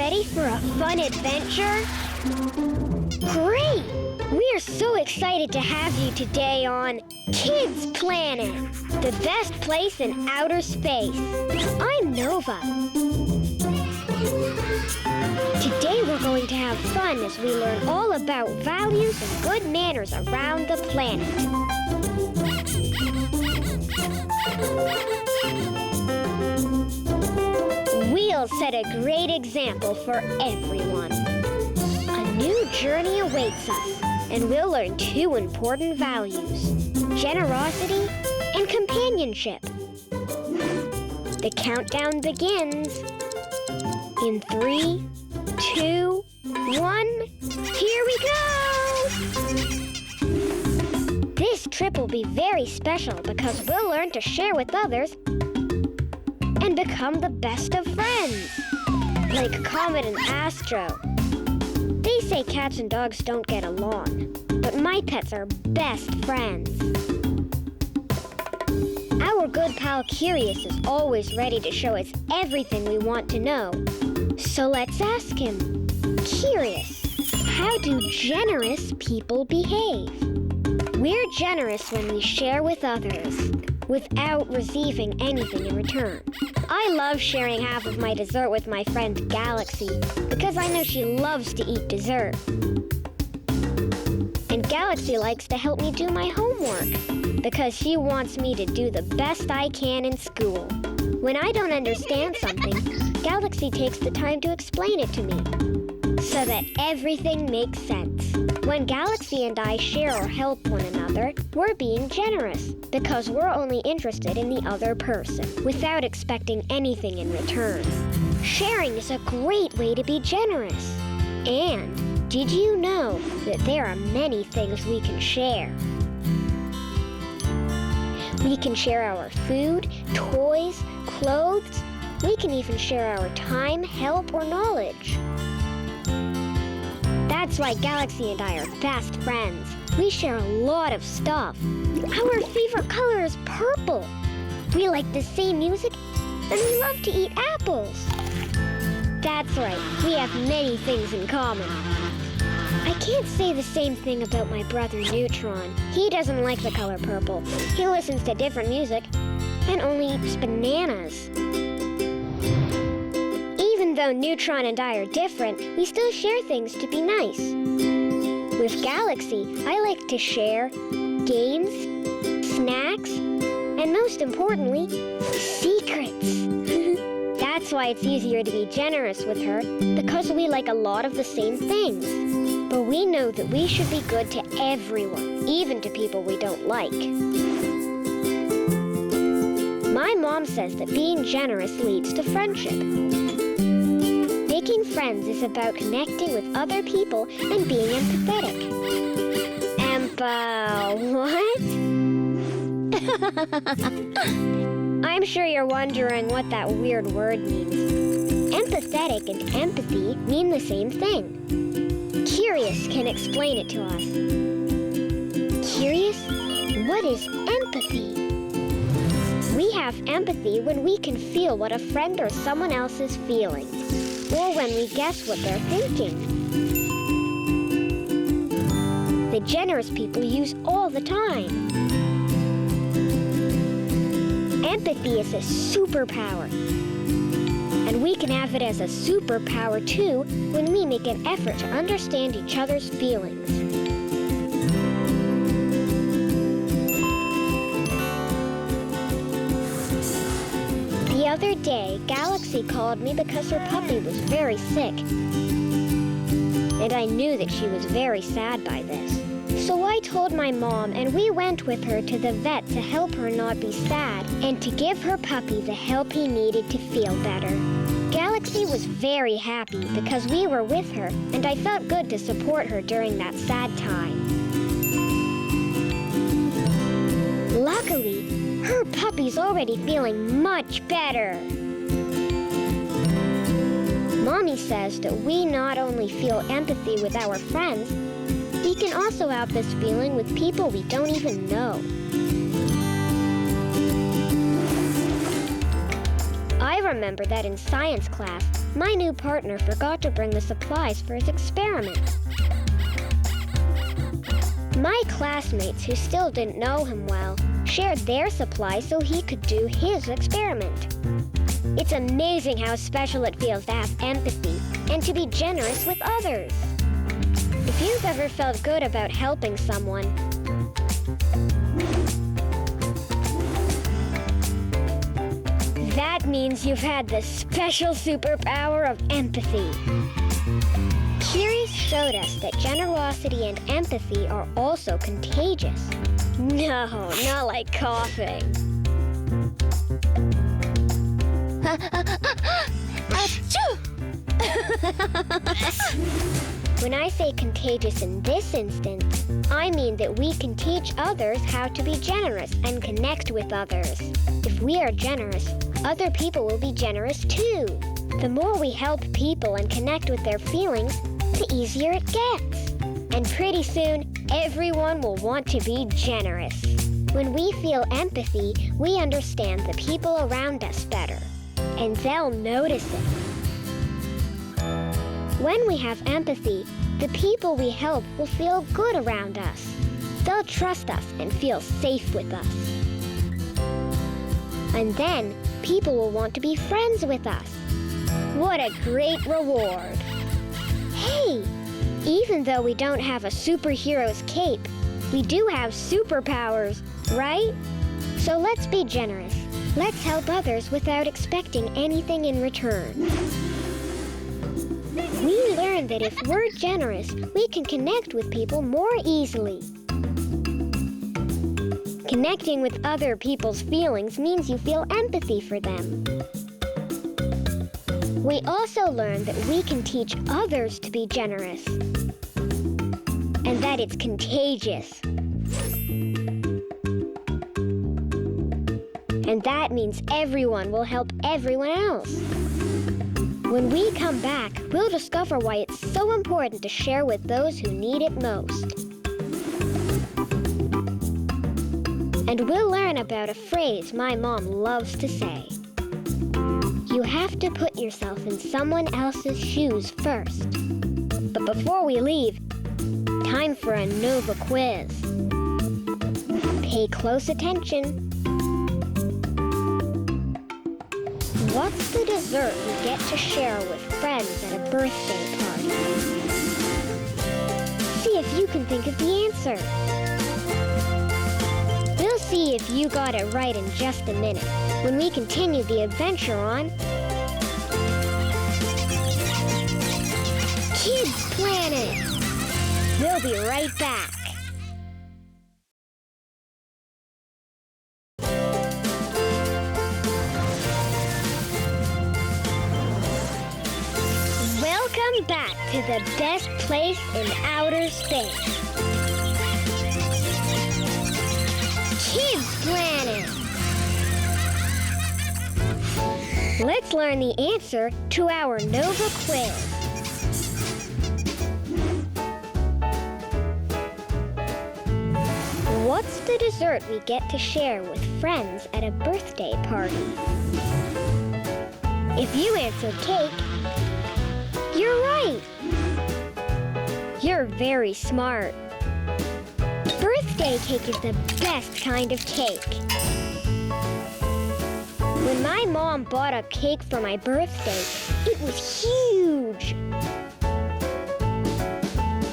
ready for a fun adventure? Great! We are so excited to have you today on Kids Planet, the best place in outer space. I'm Nova. Today we're going to have fun as we learn all about values and good manners around the planet. We'll set a great example for everyone. A new journey awaits us, and we'll learn two important values: generosity and companionship. The countdown begins. In 3, 2, 1, here we go! This trip will be very special because we'll learn to share with others and become the best of friends, like Comet and Astro. They say cats and dogs don't get along, but my pets are best friends. Our good pal Curious is always ready to show us everything we want to know. So let's ask him. Curious, how do generous people behave? We're generous when we share with others, without receiving anything in return. I love sharing half of my dessert with my friend Galaxy because I know she loves to eat dessert. And Galaxy likes to help me do my homework because she wants me to do the best I can in school. When I don't understand something, Galaxy takes the time to explain it to me so that everything makes sense. When Galaxy and I share or help one another, we're being generous because we're only interested in the other person without expecting anything in return. Sharing is a great way to be generous. And did you know that there are many things we can share? We can share our food, toys, clothes. We can even share our time, help, or knowledge. That's why Galaxy and I are best friends. We share a lot of stuff. Our favorite color is purple. We like the same music, and we love to eat apples. That's right, we have many things in common. I can't say the same thing about my brother Neutron. He doesn't like the color purple. He listens to different music and only eats bananas. Even though Neutron and I are different, we still share things to be nice. With Galaxy, I like to share games, snacks, and most importantly, secrets. That's why it's easier to be generous with her, because we like a lot of the same things. But we know that we should be good to everyone, even to people we don't like. My mom says that being generous leads to friendship. Making friends is about connecting with other people and being empathetic. What? I'm sure you're wondering what that weird word means. Empathetic and empathy mean the same thing. Curious can explain it to us. Curious, what is empathy? We have empathy when we can feel what a friend or someone else is feeling, or when we guess what they're thinking. The generous people use all the time. Empathy is a superpower. And we can have it as a superpower too when we make an effort to understand each other's feelings. The other day, Galaxy called me because her puppy was very sick. And I knew that she was very sad by this. So I told my mom, and we went with her to the vet to help her not be sad and to give her puppy the help he needed to feel better. Galaxy was very happy because we were with her, and I felt good to support her during that sad time. Luckily, her puppy's already feeling much better. Mommy says that we not only feel empathy with our friends, we can also have this feeling with people we don't even know. I remember that in science class, my new partner forgot to bring the supplies for his experiment. My classmates, who still didn't know him well, shared their supplies so he could do his experiment. It's amazing how special it feels to have empathy and to be generous with others. If you've ever felt good about helping someone, that means you've had the special superpower of empathy. Curious showed us that generosity and empathy are also contagious. No, not like coughing. When I say contagious in this instance, I mean that we can teach others how to be generous and connect with others. If we are generous, other people will be generous too. The more we help people and connect with their feelings, the easier it gets. And pretty soon, everyone will want to be generous. When we feel empathy, we understand the people around us better, and they'll notice it. When we have empathy, the people we help will feel good around us. They'll trust us and feel safe with us. And then, people will want to be friends with us. What a great reward! Hey, even though we don't have a superhero's cape, we do have superpowers, right? So let's be generous. Let's help others without expecting anything in return. We learned that if we're generous, we can connect with people more easily. Connecting with other people's feelings means you feel empathy for them. We also learned that we can teach others to be generous, and that it's contagious. And that means everyone will help everyone else. When we come back, we'll discover why it's so important to share with those who need it most. And we'll learn about a phrase my mom loves to say. You have to put yourself in someone else's shoes first. But before we leave, time for a Nova quiz. Pay close attention. What's the dessert we get to share with friends at a birthday party? See if you can think of the answer. We'll see if you got it right in just a minute when we continue the adventure on Kids Planet. We'll be right back. Welcome back to the best place in outer space. Kids Planet! Let's learn the answer to our Nova quiz. What's the dessert we get to share with friends at a birthday party? If you answered cake, you're right. You're very smart. Birthday cake is the best kind of cake. When my mom bought a cake for my birthday, it was huge.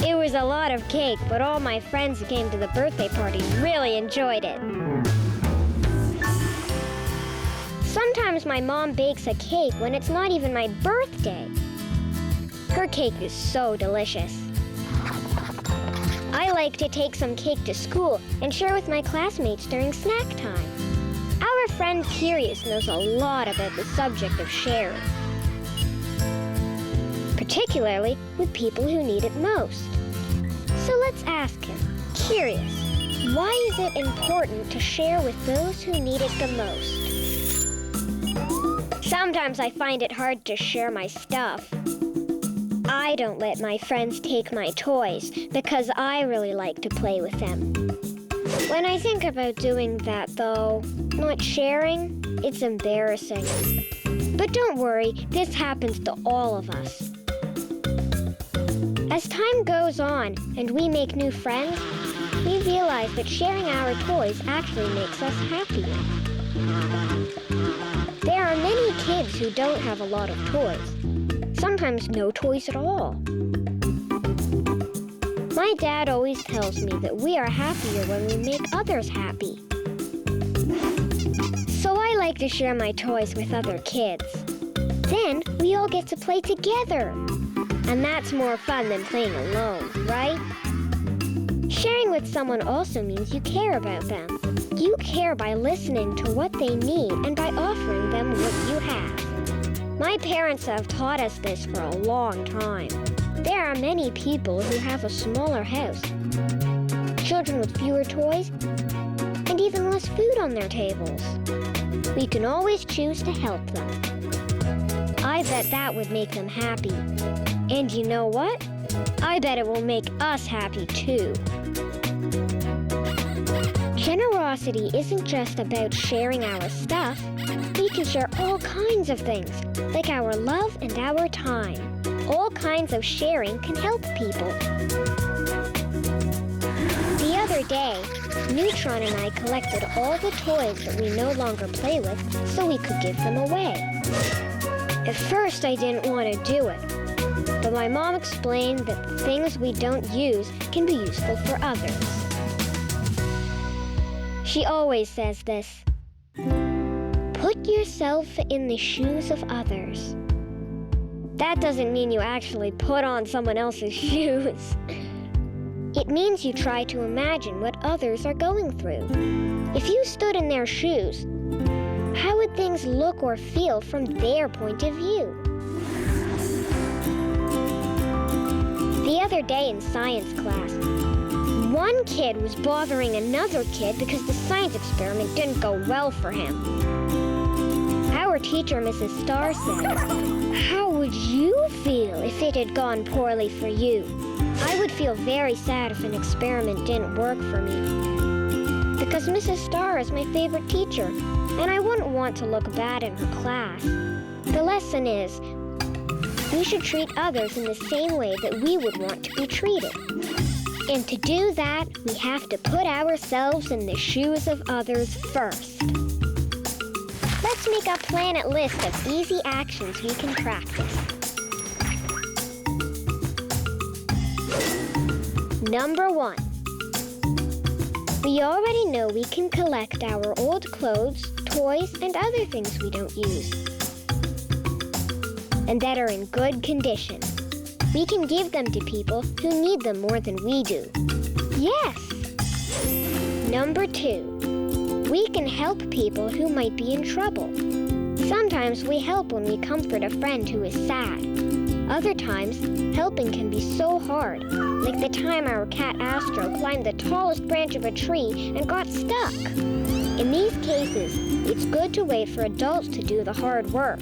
It was a lot of cake, but all my friends who came to the birthday party really enjoyed it. Sometimes my mom bakes a cake when it's not even my birthday. Her cake is so delicious. I like to take some cake to school and share with my classmates during snack time. Our friend Curious knows a lot about the subject of sharing, particularly with people who need it most. So let's ask him, Curious, why is it important to share with those who need it the most? Sometimes I find it hard to share my stuff. I don't let my friends take my toys because I really like to play with them. When I think about doing that, though, not sharing, it's embarrassing. But don't worry, this happens to all of us. As time goes on and we make new friends, we realize that sharing our toys actually makes us happier. There are many kids who don't have a lot of toys, sometimes no toys at all. My dad always tells me that we are happier when we make others happy. So I like to share my toys with other kids. Then we all get to play together. And that's more fun than playing alone, right? Sharing with someone also means you care about them. You care by listening to what they need and by offering them what you have. My parents have taught us this for a long time. There are many people who have a smaller house, children with fewer toys, and even less food on their tables. We can always choose to help them. I bet that would make them happy. And you know what? I bet it will make us happy too. Generosity isn't just about sharing our stuff. We can share all kinds of things, like our love and our time. All kinds of sharing can help people. The other day, Neutron and I collected all the toys that we no longer play with so we could give them away. At first, I didn't want to do it, but my mom explained that the things we don't use can be useful for others. She always says this: put yourself in the shoes of others. That doesn't mean you actually put on someone else's shoes. It means you try to imagine what others are going through. If you stood in their shoes, how would things look or feel from their point of view? The other day in science class, one kid was bothering another kid because the science experiment didn't go well for him. Our teacher, Mrs. Starr, said, "How would you feel if it had gone poorly for you?" I would feel very sad if an experiment didn't work for me, because Mrs. Starr is my favorite teacher, and I wouldn't want to look bad in her class. The lesson is, we should treat others in the same way that we would want to be treated. And to do that, we have to put ourselves in the shoes of others first. Let's make a planet list of easy actions we can practice. Number 1. We already know we can collect our old clothes, toys, and other things we don't use, and that are in good condition. We can give them to people who need them more than we do. Yes! Number 2. We can help people who might be in trouble. Sometimes we help when we comfort a friend who is sad. Other times, helping can be so hard, like the time our cat Astro climbed the tallest branch of a tree and got stuck. In these cases, it's good to wait for adults to do the hard work.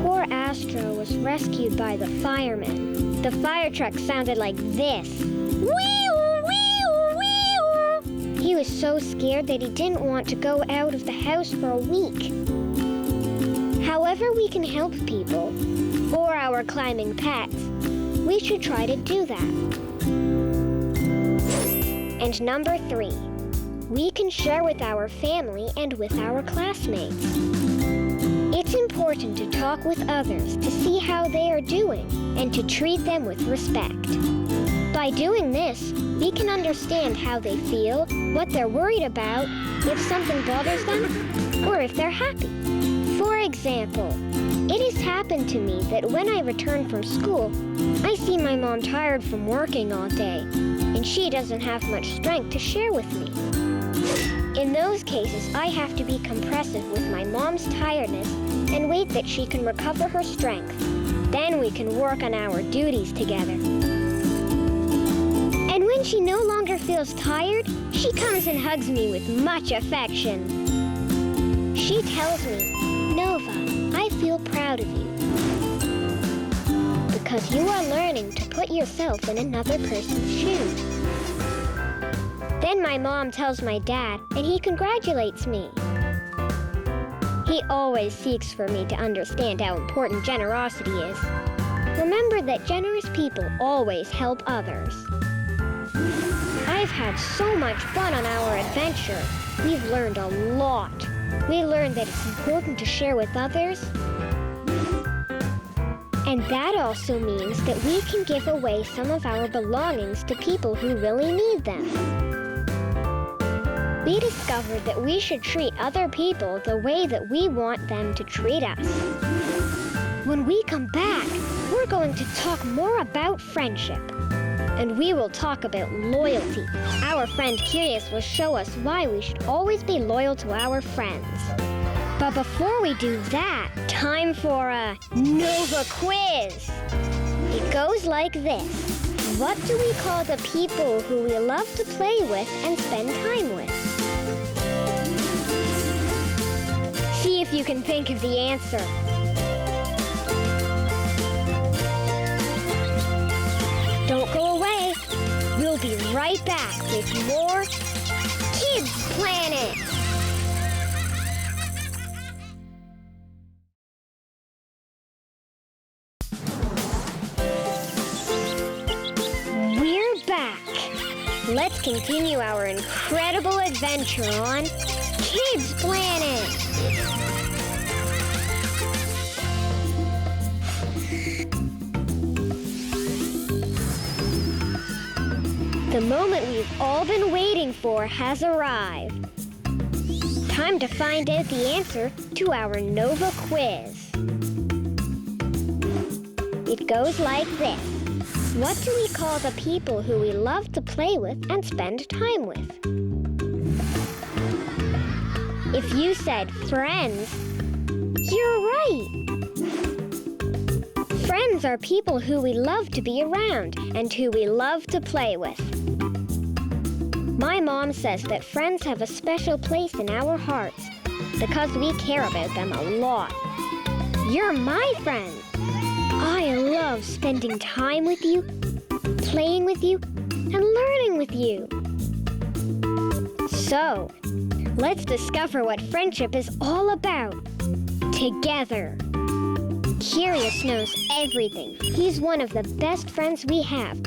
Poor Astro was rescued by the firemen. The fire truck sounded like this. Wee-oo, wee-oo, wee-oo. He was so scared that he didn't want to go out of the house for a week. However we can help people, or our climbing pets, we should try to do that. And number 3, we can share with our family and with our classmates. It's important to talk with others to see how they are doing and to treat them with respect. By doing this, we can understand how they feel, what they're worried about, if something bothers them, or if they're happy. For example, it has happened to me that when I return from school, I see my mom tired from working all day, and she doesn't have much strength to share with me. In those cases, I have to be compressive with my mom's tiredness and wait that she can recover her strength. Then we can work on our duties together. And when she no longer feels tired, she comes and hugs me with much affection. She tells me, "Nova, I feel proud of you, because you are learning to put yourself in another person's shoes." Then my mom tells my dad, and he congratulates me. He always seeks for me to understand how important generosity is. Remember that generous people always help others. I've had so much fun on our adventure. We've learned a lot. We learned that it's important to share with others. And that also means that we can give away some of our belongings to people who really need them. We discovered that we should treat other people the way that we want them to treat us. When we come back, we're going to talk more about friendship. And we will talk about loyalty. Our friend Curious will show us why we should always be loyal to our friends. But before we do that, time for a Nova quiz. It goes like this. What do we call the people who we love to play with and spend time with? See if you can think of the answer. Don't go away. We'll be right back with more Kids Planet. We're back. Let's continue our incredible adventure on Kids Planet. The moment we've all been waiting for has arrived. Time to find out the answer to our Nova quiz. It goes like this. What do we call the people who we love to play with and spend time with? If you said friends, you're right. Friends are people who we love to be around and who we love to play with. My mom says that friends have a special place in our hearts because we care about them a lot. You're my friend. I love spending time with you, playing with you, and learning with you. So, let's discover what friendship is all about together. Curious knows everything. He's one of the best friends we have.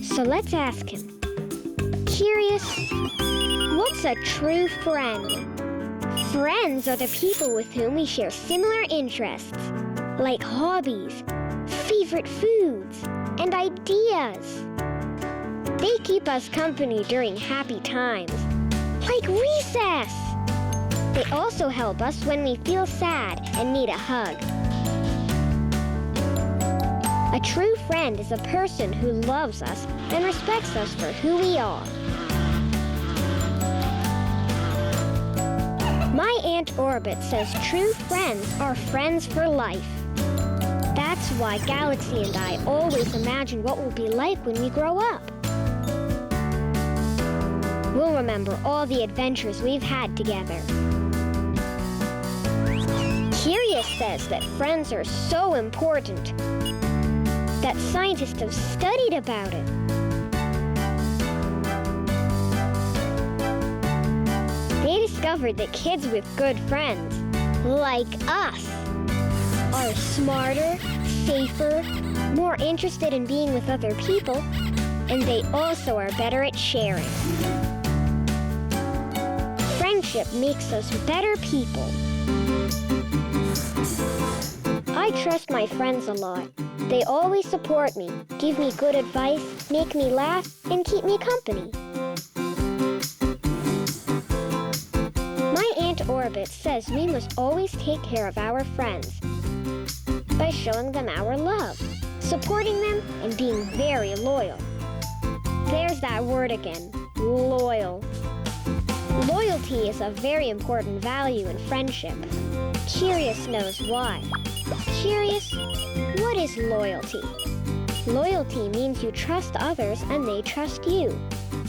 So let's ask him. Curious, what's a true friend? Friends are the people with whom we share similar interests, like hobbies, favorite foods, and ideas. They keep us company during happy times, like recess. They also help us when we feel sad and need a hug. A true friend is a person who loves us and respects us for who we are. My Aunt Orbit says true friends are friends for life. That's why Galaxy and I always imagine what we'll be like when we grow up. We'll remember all the adventures we've had together. Curious says that friends are so important that scientists have studied about it. They discovered that kids with good friends, like us, are smarter, safer, more interested in being with other people, and they also are better at sharing. Friendship makes us better people. I trust my friends a lot. They always support me, give me good advice, make me laugh, and keep me company. My Aunt Orbit says we must always take care of our friends by showing them our love, supporting them, and being very loyal. There's that word again, loyal. Loyalty is a very important value in friendship. Curious knows why. Curious, what is loyalty? Loyalty means you trust others and they trust you.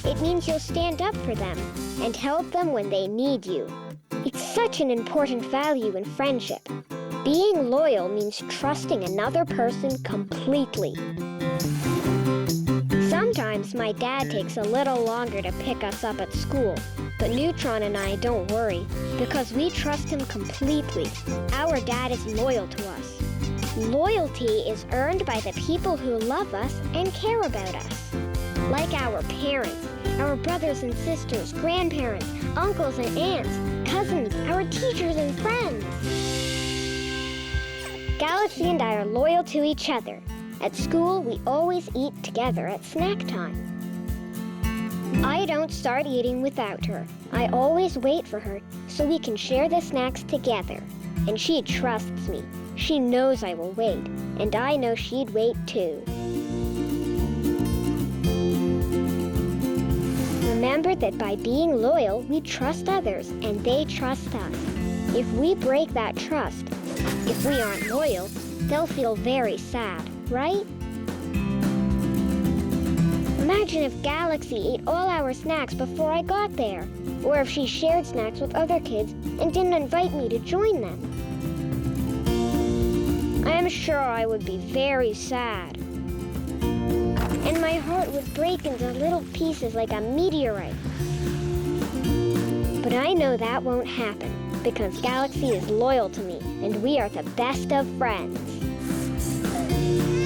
It means you'll stand up for them and help them when they need you. It's such an important value in friendship. Being loyal means trusting another person completely. Some Sometimes my dad takes a little longer to pick us up at school, but Neutron and I don't worry because we trust him completely. Our dad is loyal to us. Loyalty is earned by the people who love us and care about us. Like our parents, our brothers and sisters, grandparents, uncles and aunts, cousins, our teachers and friends. Galaxy and I are loyal to each other. At school, we always eat together at snack time. I don't start eating without her. I always wait for her so we can share the snacks together. And she trusts me. She knows I will wait, and I know she'd wait too. Remember that by being loyal, we trust others, and they trust us. If we break that trust, if we aren't loyal, they'll feel very sad, right? Imagine if Galaxy ate all our snacks before I got there, or if she shared snacks with other kids and didn't invite me to join them. I am sure I would be very sad. And my heart would break into little pieces like a meteorite. But I know that won't happen because Galaxy is loyal to me and we are the best of friends.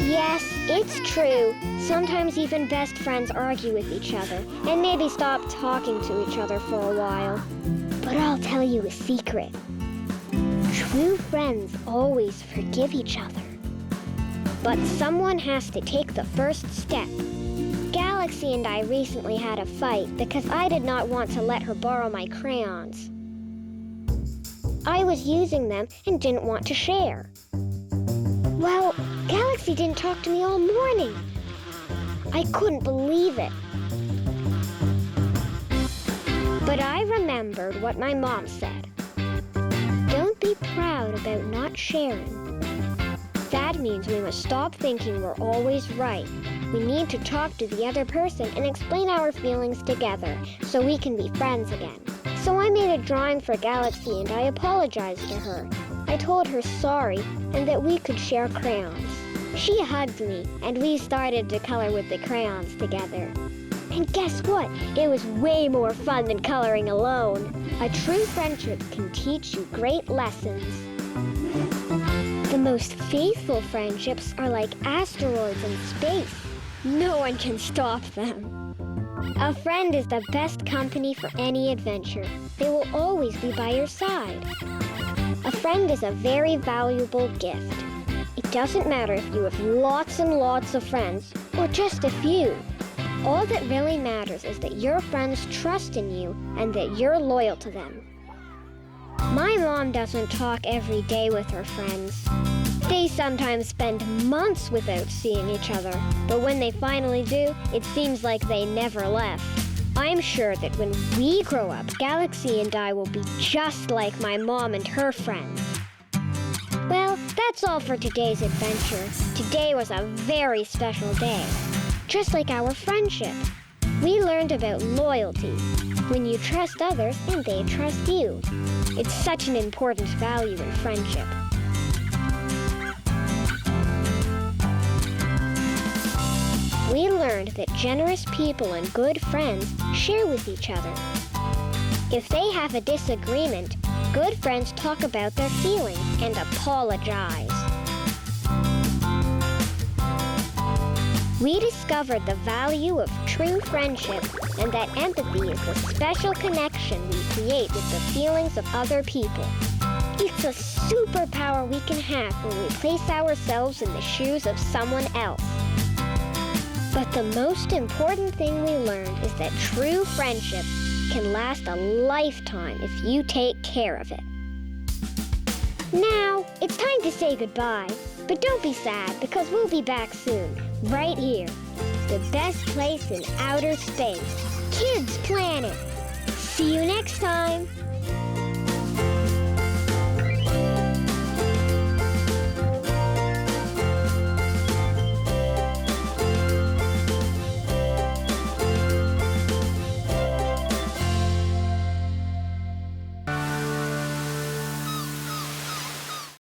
Yes, it's true. Sometimes even best friends argue with each other and maybe stop talking to each other for a while. But I'll tell you a secret. True friends always forgive each other. But someone has to take the first step. Galaxy and I recently had a fight because I did not want to let her borrow my crayons. I was using them and didn't want to share. Well, Galaxy didn't talk to me all morning. I couldn't believe it. But I remembered what my mom said. Don't be proud about not sharing. That means we must stop thinking we're always right. We need to talk to the other person and explain our feelings together so we can be friends again. So I made a drawing for Galaxy and I apologized to her. I told her sorry and that we could share crayons. She hugged me and we started to color with the crayons together. And guess what? It was way more fun than coloring alone. A true friendship can teach you great lessons. The most faithful friendships are like asteroids in space. No one can stop them. A friend is the best company for any adventure. They will always be by your side. A friend is a very valuable gift. It doesn't matter if you have lots and lots of friends or just a few. All that really matters is that your friends trust in you and that you're loyal to them. My mom doesn't talk every day with her friends. They sometimes spend months without seeing each other, but when they finally do, it seems like they never left. I'm sure that when we grow up, Galaxy and I will be just like my mom and her friends. Well, that's all for today's adventure. Today was a very special day, just like our friendship. We learned about loyalty, when you trust others and they trust you. It's such an important value in friendship. We learned that generous people and good friends share with each other. If they have a disagreement, good friends talk about their feelings and apologize. We discovered the value of true friendship and that empathy is the special connection we create with the feelings of other people. It's a superpower we can have when we place ourselves in the shoes of someone else. But the most important thing we learned is that true friendship can last a lifetime if you take care of it. Now, it's time to say goodbye. But don't be sad because we'll be back soon, right here. The best place in outer space, Kids Planet. See you next time.